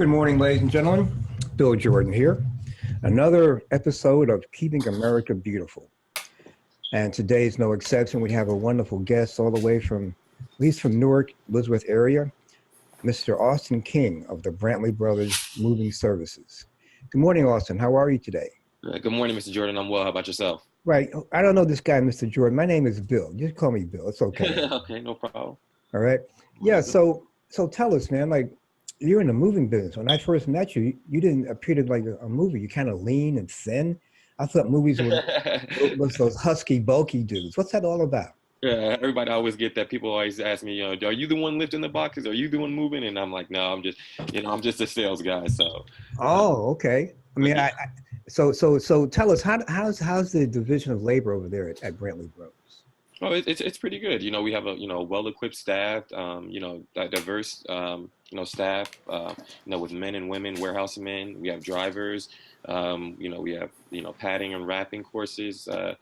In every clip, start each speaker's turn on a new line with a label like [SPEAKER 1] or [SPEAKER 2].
[SPEAKER 1] Good morning, ladies and gentlemen. Bill Jordan here. Another episode of Keeping America Beautiful. And today is no exception. We have a wonderful guest all the way from, at least from Newark, Elizabeth area, Mr. Austin King of the Brantley Brothers Moving Services. Good morning, Austin. How are you today?
[SPEAKER 2] Good morning, Mr. Jordan. I'm well. How about yourself?
[SPEAKER 1] Right. I don't know this guy, Mr. Jordan. My name is Bill. Just call me Bill. It's okay.
[SPEAKER 2] Okay, no problem.
[SPEAKER 1] All right. Yeah. So tell us, man, like you're in the moving business. When I first met you, you didn't appear to like a movie. You kind of lean and thin. I thought movies was those husky, bulky dudes. What's that all about?
[SPEAKER 2] Yeah, everybody always get that. People always ask me, are you the one lifting the boxes? Are you the one moving? And I'm like, no, I'm just a sales guy. So,
[SPEAKER 1] Oh, okay. I
[SPEAKER 2] but
[SPEAKER 1] mean,
[SPEAKER 2] yeah.
[SPEAKER 1] so tell us how's the division of labor over there at Brantley Bros?
[SPEAKER 2] Oh, it's pretty good. We have a well-equipped staff, diverse staff, with men and women, warehouse men. We have drivers. We have padding and wrapping courses. So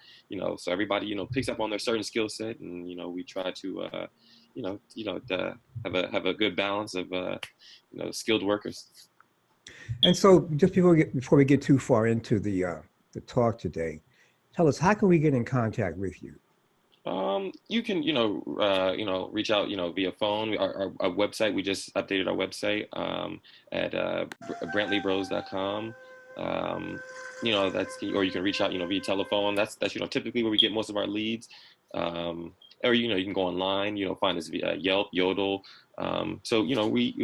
[SPEAKER 2] everybody picks up on their certain skill set, and we try to have a good balance of skilled workers.
[SPEAKER 1] And so, just before we get too far into the talk today, tell us how can we get in contact with you?
[SPEAKER 2] You can, reach out, via phone. Our website, we just updated our website at BRANTLEYBROS.com. Or you can reach out, via telephone. That's typically where we get most of our leads. Or you can go online, find us via Yelp, Yodel. So we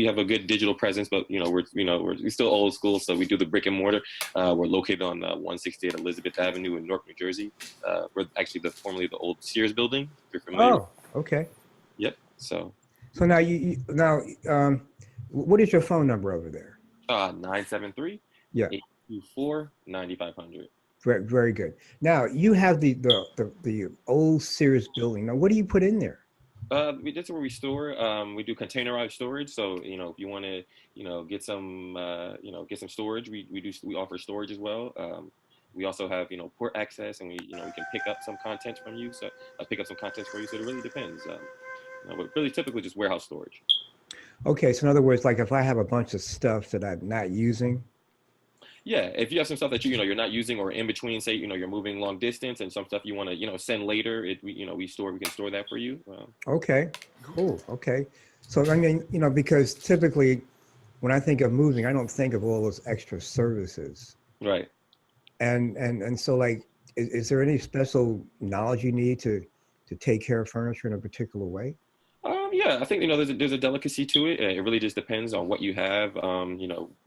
[SPEAKER 2] have a good digital presence, but we're still old school, so we do the brick and mortar. We're located on 168 Elizabeth Avenue in Newark, New Jersey. We're actually formerly the old Sears building. If you're familiar.
[SPEAKER 1] Oh, okay.
[SPEAKER 2] Yep. So
[SPEAKER 1] Now what is your phone number over there?
[SPEAKER 2] 973
[SPEAKER 1] Yeah,
[SPEAKER 2] 824 9500.
[SPEAKER 1] very, very good. Now you have the old Sears building. Now, what do you put in there?
[SPEAKER 2] That's where we store. We do containerized storage. So if you want to, get some storage, we offer storage as well. We also have port access, and we can pick up some content from you. So pick up some content for you. So it really depends. But really typically just warehouse storage.
[SPEAKER 1] Okay, so in other words, like if I have a bunch of stuff that I'm not using.
[SPEAKER 2] Yeah, if you have some stuff that you're not using, or in between, say you're moving long distance, and some stuff you want to send later, we can store that for you.
[SPEAKER 1] Okay, cool. Okay, so I mean, because typically when I think of moving, I don't think of all those extra services.
[SPEAKER 2] Right.
[SPEAKER 1] And so like, is there any special knowledge you need to take care of furniture in a particular way?
[SPEAKER 2] Yeah, I think there's a delicacy to it. It really just depends on what you have.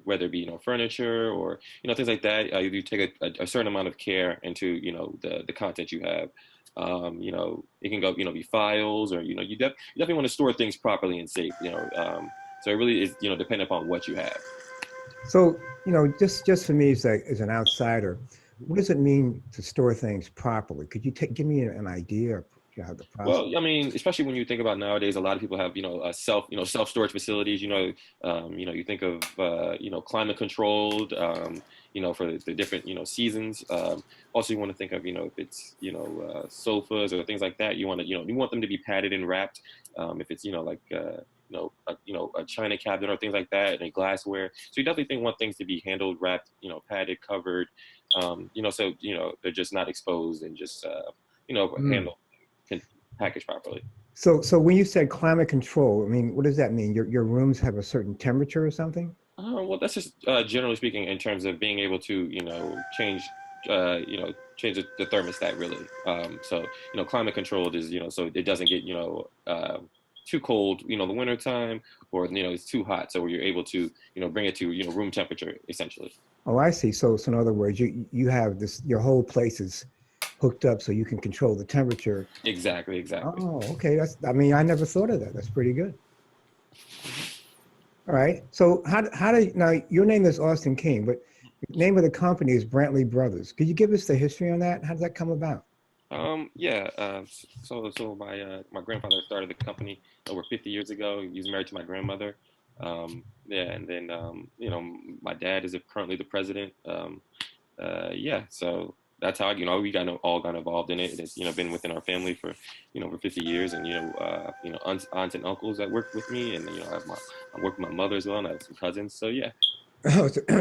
[SPEAKER 2] Whether it be furniture or things like that. You take a certain amount of care into the content you have. It can go be files, or you definitely want to store things properly and safe. So it really is dependent upon what you have.
[SPEAKER 1] So just for me as an outsider, what does it mean to store things properly? Could you give me an idea of how the process?
[SPEAKER 2] Well, I mean, especially when you think about nowadays, a lot of people have self storage facilities. You think of climate controlled. For the different seasons. Also, you want to think of if it's sofas or things like that. You want them to be padded and wrapped. If it's a china cabinet or things like that, and glassware. So you definitely want things to be handled, wrapped, padded, covered. So they're just not exposed, and just handled, can package properly.
[SPEAKER 1] So when you said climate control, I mean, what does that mean? Your rooms have a certain temperature or something?
[SPEAKER 2] Well, that's just generally speaking in terms of being able to, change, change the thermostat really. So, climate controlled is, so it doesn't get, too cold, the winter time, or, it's too hot. So you're able to, bring it to, room temperature essentially.
[SPEAKER 1] Oh, I see. So in other words, you have your whole place is hooked up so you can control the temperature.
[SPEAKER 2] Exactly.
[SPEAKER 1] Oh, okay. I mean, I never thought of that. That's pretty good. All right. So now your name is Austin King, but the name of the company is Brantley Brothers. Could you give us the history on that? How did that come about?
[SPEAKER 2] Yeah. So my grandfather started the company over 50 years ago. He was married to my grandmother. Yeah, and then my dad is currently the president. Yeah. So that's how, we all got involved in it. It's, been within our family for, over 50 years. And, aunts and uncles that work with me. And, I work with my mother as well. And I have some cousins. So yeah,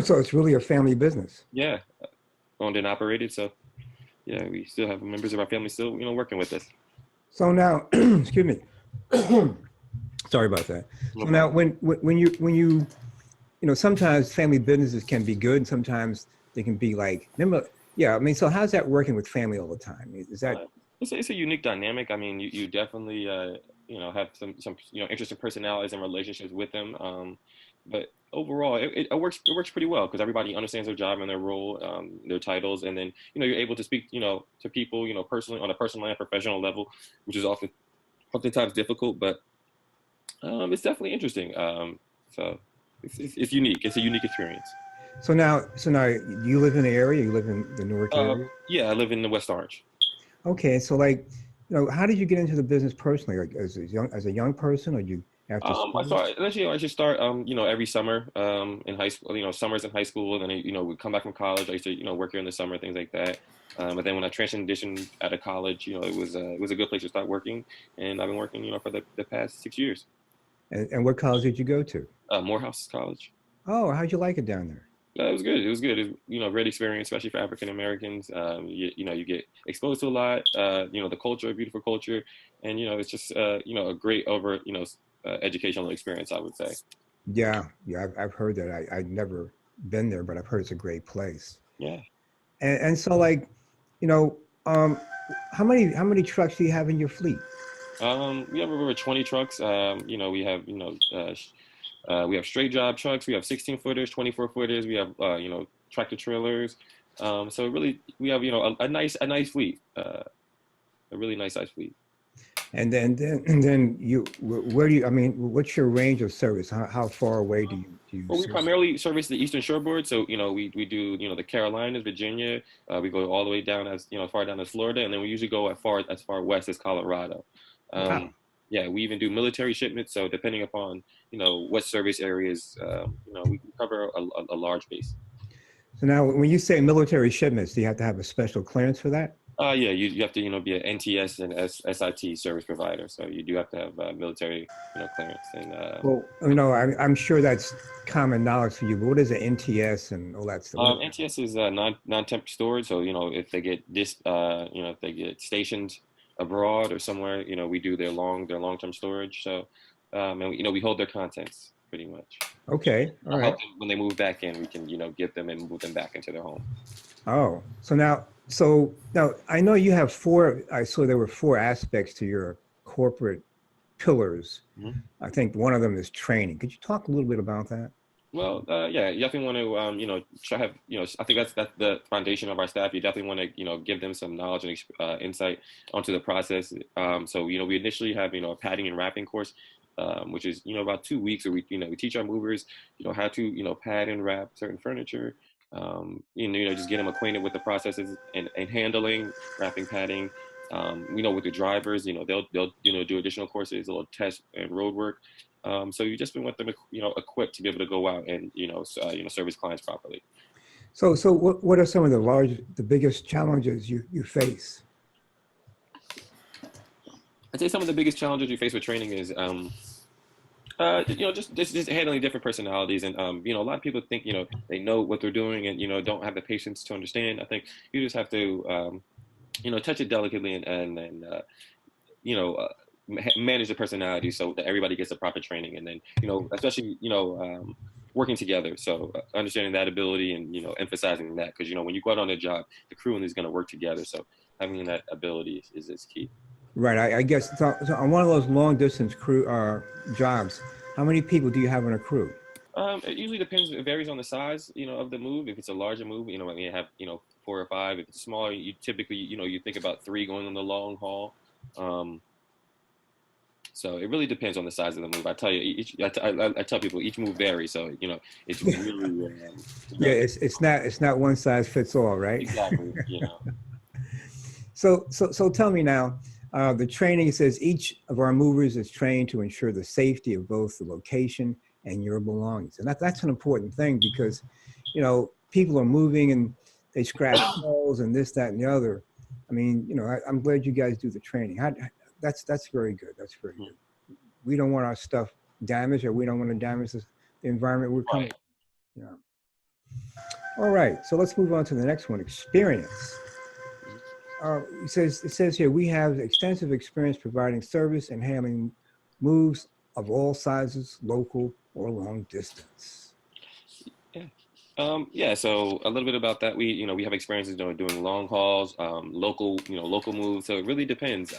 [SPEAKER 1] So it's really a family business.
[SPEAKER 2] yeah, owned and operated. So yeah, we still have members of our family still, working with us.
[SPEAKER 1] So now, excuse me. Sorry about that.
[SPEAKER 2] No
[SPEAKER 1] So now,
[SPEAKER 2] problem.
[SPEAKER 1] sometimes family businesses can be good, and sometimes they can be like, remember, yeah. I mean, so how's that working with family all the time? Is that
[SPEAKER 2] It's a unique dynamic. I mean, you definitely, have some, interesting personalities and relationships with them. But overall, it works pretty well because everybody understands their job and their role, their titles, and then, you're able to speak, to people, personally on a personal and professional level, which is oftentimes difficult, but it's definitely interesting. So it's unique. It's a unique experience.
[SPEAKER 1] so now you live in the area? You live in the Newark area?
[SPEAKER 2] Yeah, I live in the West Orange.
[SPEAKER 1] Okay, so like, how did you get into the business personally? Like as a young person, or you after
[SPEAKER 2] I
[SPEAKER 1] school?
[SPEAKER 2] thought initially I should start, every summer, in high school, summers in high school. And then, we come back from college. I used to, work here in the summer, things like that. But then when I transitioned out of college, it was a good place to start working. And I've been working, for the past 6 years.
[SPEAKER 1] And what college did you go to?
[SPEAKER 2] Morehouse College.
[SPEAKER 1] Oh, how'd you like it down there?
[SPEAKER 2] It was good. It was good. It was, great experience, especially for African Americans. You get exposed to a lot. The culture, beautiful culture, and it's just a great educational experience, I would say.
[SPEAKER 1] Yeah, I've heard that. I've never been there, but I've heard it's a great place.
[SPEAKER 2] Yeah.
[SPEAKER 1] And so like, you know, um, how many trucks do you have in your fleet?
[SPEAKER 2] We have over 20 trucks. We have straight job trucks. We have 16 footers, 24 footers. We have tractor trailers. So really, we have a nice fleet, a really nice size fleet.
[SPEAKER 1] And then where do you? I mean, what's your range of service? How far away do you
[SPEAKER 2] Well, we
[SPEAKER 1] serve?
[SPEAKER 2] primarily service the Eastern Shoreboard, so we do the Carolinas, Virginia. We go all the way down as far down as Florida, and then we usually go as far west as Colorado.
[SPEAKER 1] Wow.
[SPEAKER 2] Um, yeah, we even do military shipments. So depending upon what service areas, we can cover a large base.
[SPEAKER 1] So now, when you say military shipments, do you have to have a special clearance for that?
[SPEAKER 2] Yeah, you have to be an NTS and SIT service provider, so you do have to have military clearance and.
[SPEAKER 1] Well, I'm sure that's common knowledge for you, but what is an NTS and all that stuff?
[SPEAKER 2] NTS is non-temp storage. So if they get if they get stationed abroad or somewhere, we do their long-term storage. So and we hold their contents pretty much.
[SPEAKER 1] Okay, all
[SPEAKER 2] Help
[SPEAKER 1] right.
[SPEAKER 2] them when they move back in. We can get them and move them back into their home.
[SPEAKER 1] Oh, so now I know you have four. I saw there were four aspects to your corporate pillars.
[SPEAKER 2] Mhm.
[SPEAKER 1] I think one of them is training. Could you talk a little bit about that?
[SPEAKER 2] Well, yeah, you definitely want to, try have, I think that's the foundation of our staff. You definitely want to, give them some knowledge and insight onto the process. So, we initially have, a padding and wrapping course, which is, about 2 weeks where we teach our movers, how to, pad and wrap certain furniture. Just get them acquainted with the processes and handling, wrapping, padding. With the drivers, they'll do additional courses, a little test and road work. So you just want them, equipped to be able to go out and service clients properly.
[SPEAKER 1] So what are some of the biggest challenges you face?
[SPEAKER 2] I'd say some of the biggest challenges we face with training is, just handling different personalities, and a lot of people think they know what they're doing and don't have the patience to understand. I think you just have to touch it delicately and you know, uh, manage the personality so that everybody gets the proper training. And then, especially, working together. So understanding that ability and, emphasizing that, because, when you go out on a job, the crew is going to work together. So having that ability is key.
[SPEAKER 1] Right. I guess so on one of those long distance crew jobs, how many people do you have on a crew?
[SPEAKER 2] It usually depends. It varies on the size, of the move. If it's a larger move, I mean, you have, 4 or 5. If it's smaller, you typically, you think about 3 going on the long haul. Um, So it really depends on the size of the move. I tell you, I tell people each move varies. So it's really
[SPEAKER 1] Yeah, it's not one size fits all, right?
[SPEAKER 2] exactly.
[SPEAKER 1] So tell me now, the training says each of our movers is trained to ensure the safety of both the location and your belongings, and that's an important thing because, people are moving and they scratch walls and this, that, and the other. I mean, you know, I'm glad you guys do the training. That's very good. That's very good. We don't want our stuff damaged, or we don't want to damage the environment we're coming. Yeah. All right. So let's move on to the next one. Experience. It says here, we have extensive experience providing service and handling moves of all sizes, local or long distance.
[SPEAKER 2] Yeah. So a little bit about that. We have experiences doing long hauls, local moves. So it really depends.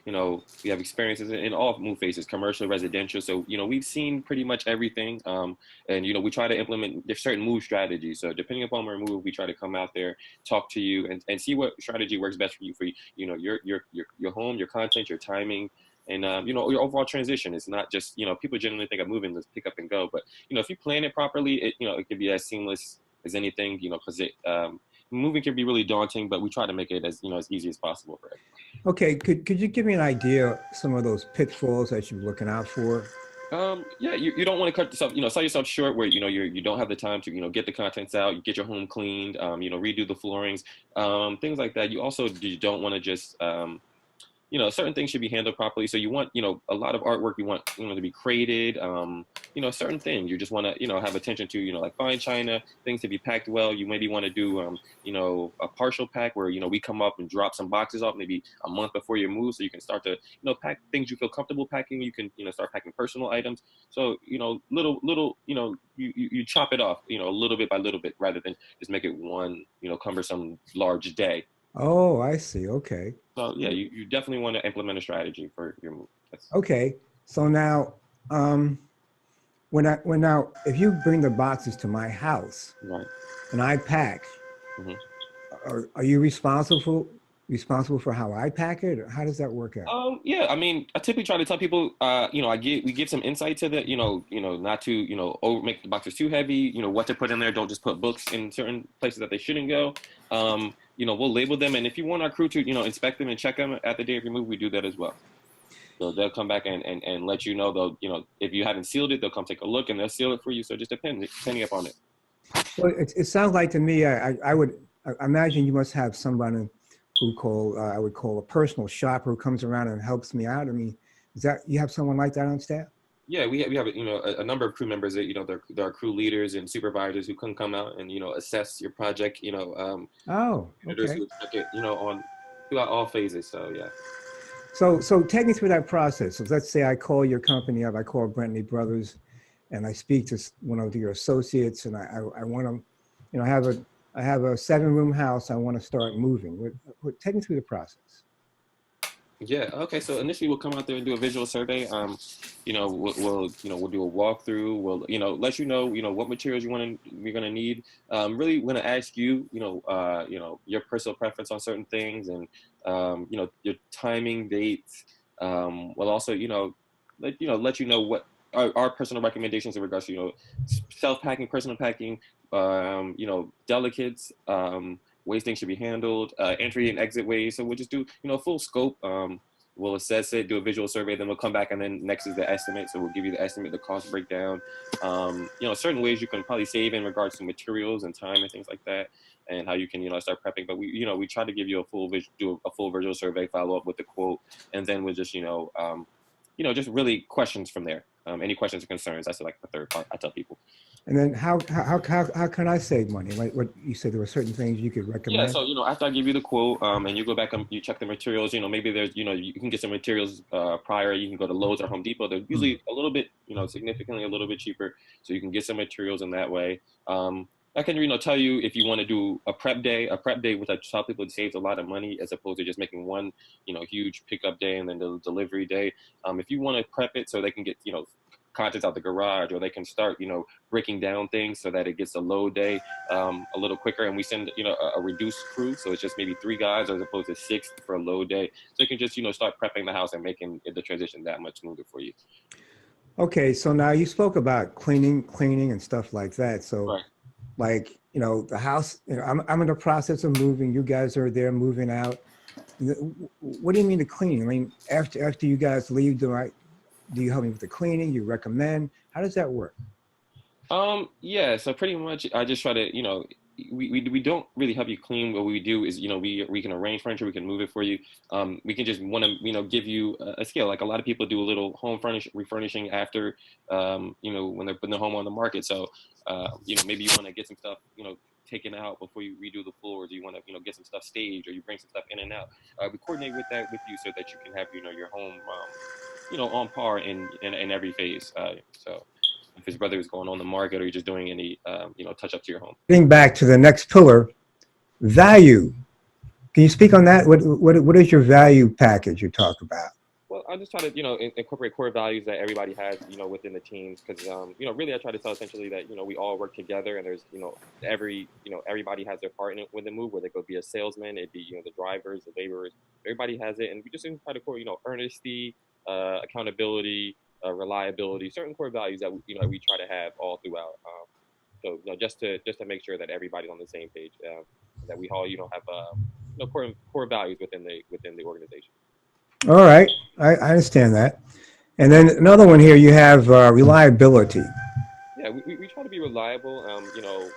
[SPEAKER 2] We have experiences in all move phases, commercial, residential. So, we've seen pretty much everything. And, we try to implement certain move strategies. So depending upon where we move, we try to come out there, talk to you and see what strategy works best for you, your home, your content, your timing. And, your overall transition is not just, people generally think of moving, let's pick up and go. But, if you plan it properly, it could be as seamless as anything, because moving can be really daunting, but we try to make it as easy as possible for everyone.
[SPEAKER 1] Okay. Could you give me an idea of some of those pitfalls that you're looking out for?
[SPEAKER 2] Yeah, you don't want to cut yourself, sell yourself short where, you don't have the time to, get the contents out, you get your home cleaned, redo the floorings, things like that. You don't want to just, certain things should be handled properly. So you want, a lot of artwork you want, to be created, certain things you just want to, have attention to, like fine china, things to be packed well. You maybe want to do, a partial pack where, we come up and drop some boxes off maybe a month before you move. So you can start to, pack things you feel comfortable packing. You can, start packing personal items. So, little, you chop it off, a little bit by little bit rather than just make it one, cumbersome large day.
[SPEAKER 1] Oh, I see. Okay.
[SPEAKER 2] So yeah, you definitely want to implement a strategy for your move.
[SPEAKER 1] Okay. So now, if you bring the boxes to my house,
[SPEAKER 2] right,
[SPEAKER 1] and I pack, are you responsible for how I pack it, or how does that work out?
[SPEAKER 2] Yeah, I mean, I typically try to tell people, we give some insight to that, not to, make the boxes too heavy, what to put in there. Don't just put books in certain places that they shouldn't go. We'll label them. And if you want our crew to, inspect them and check them at the day of your move, we do that as well. So they'll come back and let you know, they'll, if you haven't sealed it, they'll come take a look and they'll seal it for you. So it just depending upon it.
[SPEAKER 1] Well, it sounds like to me, I imagine you must have somebody who I would call a personal shopper who comes around and helps me out. I mean, is that, you have someone like that on staff?
[SPEAKER 2] Yeah, we have a number of crew members that they're our crew leaders and supervisors who can come out and assess your project.
[SPEAKER 1] Oh, okay.
[SPEAKER 2] Who check it on throughout all phases. So yeah.
[SPEAKER 1] So take me through that process. So let's say I call your company up. I call Brantley Brothers, and I speak to one of your associates, and I want to, I have a 7-room house. I want to start moving. Take me through the process.
[SPEAKER 2] Yeah. Okay. So initially, we'll come out there and do a visual survey. We'll do a walkthrough. We'll let you know what materials you're gonna need. Really, we're gonna ask you your personal preference on certain things and your timing, dates. We'll also let you know what our personal recommendations in regards to self-packing, personal packing, delicates. Ways things should be handled, entry and exit ways. So we'll just do, full scope. We'll assess it, do a visual survey, then we'll come back and then next is the estimate. So we'll give you the estimate, the cost breakdown. Certain ways you can probably save in regards to materials and time and things like that, and how you can, start prepping. But we try to give you a full visual survey, follow up with the quote, and then we'll just, just really questions from there. Any questions or concerns, that's like the third part I tell people.
[SPEAKER 1] And then how can I save money? Like what you said, there were certain things you could recommend.
[SPEAKER 2] Yeah, so after I give you the quote, and you go back and you check the materials, maybe there's you can get some materials prior. You can go to Lowe's or Home Depot. They're usually a little bit, significantly a little bit cheaper, so you can get some materials in that way. I can tell you if you want to do a prep day, which I tell people saves a lot of money as opposed to just making one huge pickup day and then the delivery day. If you want to prep it so they can get contents out the garage, or they can start breaking down things so that it gets a load day a little quicker, and we send a reduced crew, so it's just maybe 3 guys as opposed to 6 for a load day, so you can just start prepping the house and making the transition that much smoother for you.
[SPEAKER 1] Okay, so now you spoke about cleaning and stuff like that. So
[SPEAKER 2] right.
[SPEAKER 1] Like the house, I'm in the process of moving, you guys are there moving out. What do you mean the cleaning? I mean, after you guys leave, do you help me with the cleaning? You recommend? How does that work?
[SPEAKER 2] Yeah, so pretty much I just try to, we don't really help you clean. What we do is, we can arrange furniture, we can move it for you. We can just want to, give you a scale. Like a lot of people do a little home refurnishing after, when they're putting the home on the market. So, maybe you want to get some stuff, taken out before you redo the floors. You want to, get some stuff staged, or you bring some stuff in and out. We coordinate with that with you so that you can have, your home, on par in every phase. So if it's whether it's going on the market or you're just doing any, touch up to your home.
[SPEAKER 1] Getting back to the next pillar, value. Can you speak on that? What is your value package you talk about?
[SPEAKER 2] Well, I just try to, incorporate core values that everybody has, within the teams. Because, really I try to tell essentially that, we all work together, and there's, everybody has their part in it with the move, whether it could be a salesman, it'd be, the drivers, the laborers, everybody has it. And we just try to core, earnesty, accountability, reliability, certain core values that, we try to have all throughout. So, just to make sure that everybody's on the same page, that we all, have, core values within the organization.
[SPEAKER 1] All right, I understand that. And then another one here, you have reliability.
[SPEAKER 2] Yeah, we try to be reliable.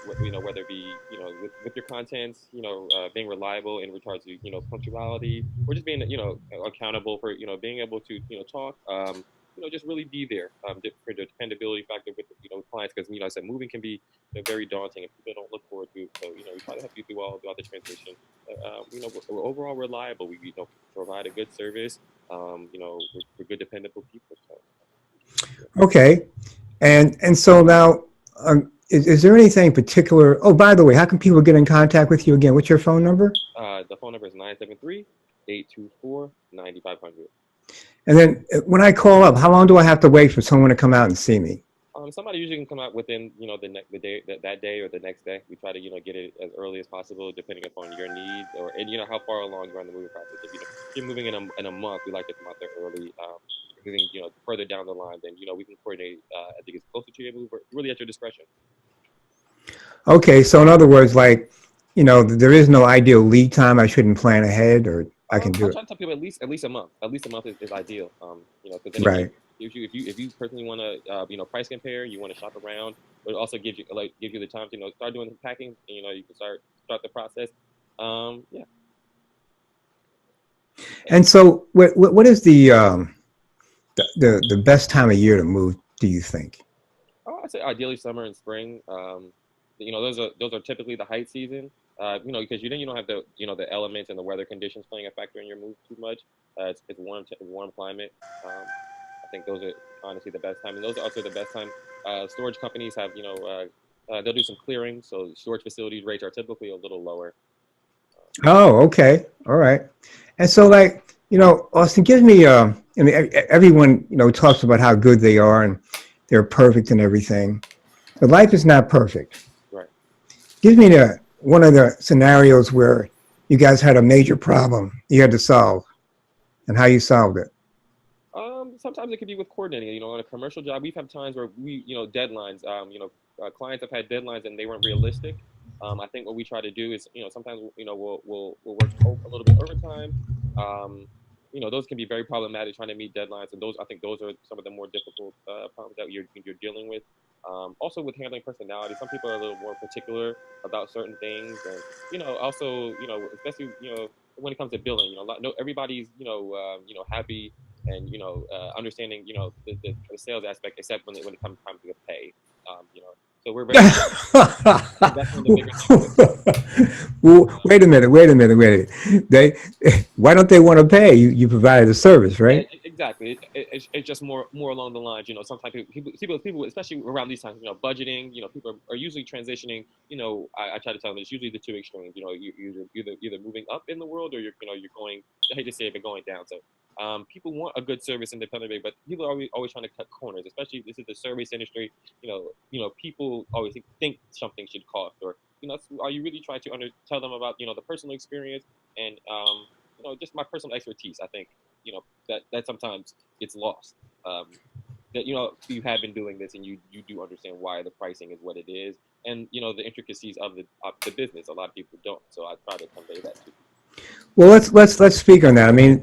[SPEAKER 2] Whether it be with your contents, being reliable in regards to punctuality, or just being accountable for being able to talk. Just really be there for the dependability factor with clients, because I said moving can be very daunting and people don't look forward to it. So we try to help you throughout the transition. We're overall reliable. We provide a good service. We're good dependable people. So.
[SPEAKER 1] Okay, and so now, is there anything particular? Oh, by the way, how can people get in contact with you again? What's your phone number?
[SPEAKER 2] The phone number is 973-824-9500.
[SPEAKER 1] And then when I call up, how long do I have to wait for someone to come out and see me?
[SPEAKER 2] Somebody usually can come out within the day that day or the next day. We try to get it as early as possible, depending upon your needs and how far along you're on the moving process. If you're moving in a month, we like to come out there early. If moving further down the line, then we can coordinate. I think it's closer to your move, or really at your discretion.
[SPEAKER 1] Okay, so in other words, like there is no ideal lead time. I shouldn't plan ahead, or I can do it.
[SPEAKER 2] I try to tell people at least a month. At least a month is ideal. Because then
[SPEAKER 1] right.
[SPEAKER 2] If you personally want to price compare, you want to shop around, but it also gives you the time to start doing the packing. And, you can start the process. Yeah.
[SPEAKER 1] And so, what is the best time of year to move? Do you think?
[SPEAKER 2] Oh, I'd say ideally summer and spring. Those are typically the height season. Because you don't have the elements and the weather conditions playing a factor in your move too much. It's warm climate. I think those are honestly the best time, and those are also the best time. Storage companies have they'll do some clearing, so storage facilities rates are typically a little lower.
[SPEAKER 1] Oh, okay, all right. And so, like Austin, give me everyone talks about how good they are and they're perfect and everything, but life is not perfect.
[SPEAKER 2] Right.
[SPEAKER 1] Give me one of the scenarios where you guys had a major problem you had to solve, and how you solved it.
[SPEAKER 2] Sometimes it could be with coordinating. On a commercial job, we've had times where we, deadlines. Clients have had deadlines and they weren't realistic. I think what we try to do is, sometimes we'll work a little bit overtime. Those can be very problematic, trying to meet deadlines, and I think those are some of the more difficult problems that you're dealing with. Also with handling personality, some people are a little more particular about certain things, and also especially when it comes to billing, everybody's happy and understanding the sales aspect, except when it comes time to pay. So we're very that's one of the bigger things.
[SPEAKER 1] Well, wait a minute. Why don't they want to pay? You provided a service, right?
[SPEAKER 2] Yeah, exactly. It's just more along the lines. Sometimes people, especially around these times, budgeting. People are usually transitioning. I try to tell them it's usually the two extremes. You're either moving up in the world, or you're going. I hate to say it, but going down. So. People want a good service independently, but people are always trying to cut corners. Especially this is the service industry. People always think something should cost, or are you really trying to tell them about the personal experience and just my personal expertise? I think that sometimes gets lost. That you have been doing this and you do understand why the pricing is what it is, and the intricacies of the business. A lot of people don't, so I try to convey that to you.
[SPEAKER 1] Well, let's speak on that. I mean,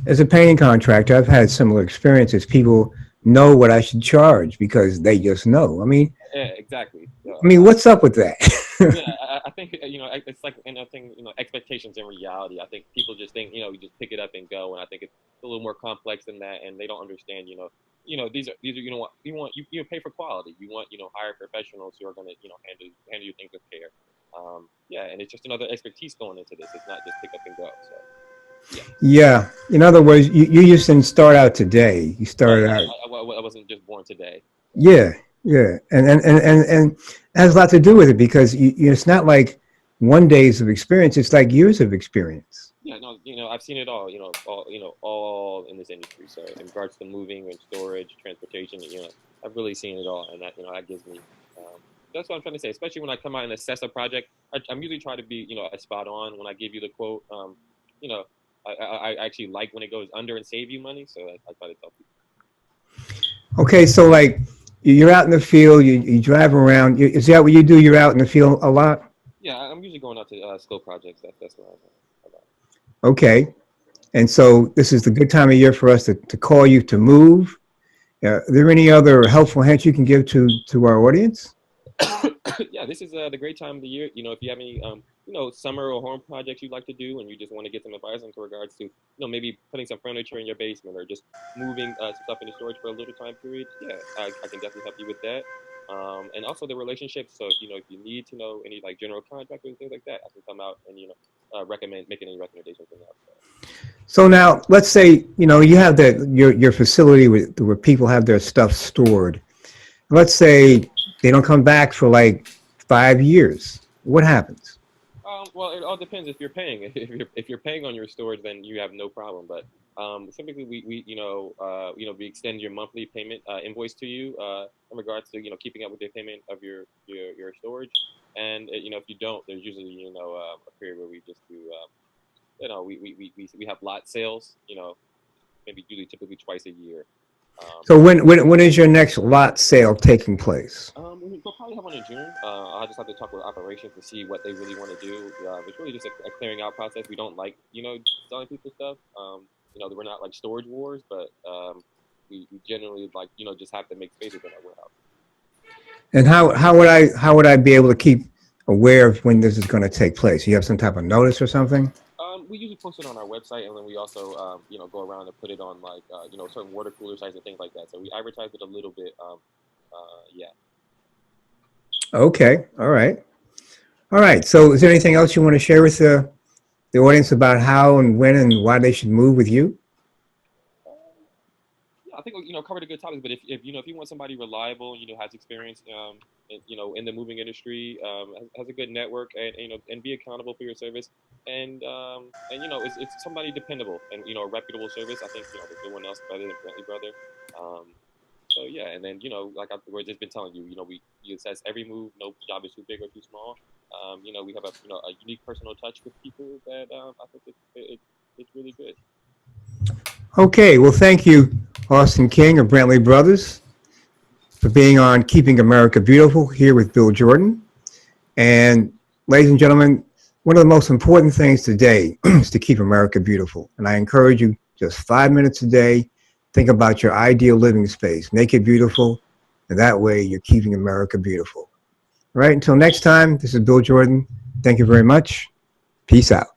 [SPEAKER 1] as a painting contractor, I've had similar experiences. People know what I should charge because they just know. I mean,
[SPEAKER 2] yeah, exactly.
[SPEAKER 1] I mean, what's up with that?
[SPEAKER 2] Yeah, think it's like anything, expectations and reality. I think people just think you just pick it up and go, and I think it's a little more complex than that, and they don't understand. These are what you pay for quality. You want hire professionals who are going to handle your things with care. Yeah, and it's just another expertise going into this. It's not just pick up and go. So yeah.
[SPEAKER 1] Yeah. In other words, you just didn't start out today. You started out.
[SPEAKER 2] I wasn't just born today.
[SPEAKER 1] Yeah. Yeah. And it has a lot to do with it because it's not like one days of experience. It's like years of experience.
[SPEAKER 2] Yeah, no, I've seen it all, all in this industry. So in regards to moving and storage, transportation, I've really seen it all, and that gives me. That's what I'm trying to say. Especially when I come out and assess a project, I'm usually trying to be, a spot on when I give you the quote. I actually like when it goes under and save you money, so I try to tell people.
[SPEAKER 1] Okay, so like you're out in the field, you drive around. Is that what you do? You're out in the field a lot?
[SPEAKER 2] Yeah, I'm usually going out to scope projects. That's what I'm about.
[SPEAKER 1] Okay. And so this is the good time of year for us to call you to move. Are there any other helpful hints you can give to our audience?
[SPEAKER 2] Yeah, this is the great time of the year. If you have any, summer or home projects you'd like to do, and you just want to get some advice in regards to, maybe putting some furniture in your basement or just moving some stuff into storage for a little time period. Yeah, I can definitely help you with that. And also the relationships. So if you need to know any like general contractors and things like that, I can come out and recommend making any recommendations in that.
[SPEAKER 1] So now let's say you have your facility where people have their stuff stored. Let's say they don't come back for like 5 years. What happens?
[SPEAKER 2] Well, it all depends if you're paying. If you're paying on your storage, then you have no problem. But typically, we extend your monthly payment invoice to you in regards to keeping up with the payment of your storage. And if you don't, there's usually a period where we just do we have lot sales. Maybe typically twice a year.
[SPEAKER 1] So when is your next lot sale taking place?
[SPEAKER 2] We'll probably have one in June. I'll just have to talk with operations to see what they really want to do. It's really just a clearing out process. We don't like, selling people stuff. We're not like storage wars, but we generally like, just have to make spaces in our warehouse.
[SPEAKER 1] And how would I be able to keep aware of when this is going to take place? You have some type of notice or something?
[SPEAKER 2] We usually post it on our website, and then we also, go around and put it on like, certain water cooler sites and things like that. So we advertise it a little bit. Yeah.
[SPEAKER 1] Okay. All right. All right. So is there anything else you want to share with the audience about how and when and why they should move with you?
[SPEAKER 2] Yeah, I think covered a good topic. But if you want somebody reliable, has experience, in the moving industry, has a good network, and be accountable for your service, and it's somebody dependable and a reputable service. I think there's no one else better than Brantley Brother. So yeah, and then like I've just been telling you, we assess every move. No job is too big or too small. We have a unique personal touch with people that I think it's really good.
[SPEAKER 1] Okay, well, thank you, Austin King of Brantley Brothers, for being on Keeping America Beautiful here with Bill Jordan. And ladies and gentlemen, one of the most important things today is to keep America beautiful. And I encourage you just 5 minutes a day, think about your ideal living space, make it beautiful, and that way you're keeping America beautiful. All right, until next time, this is Bill Jordan. Thank you very much. Peace out.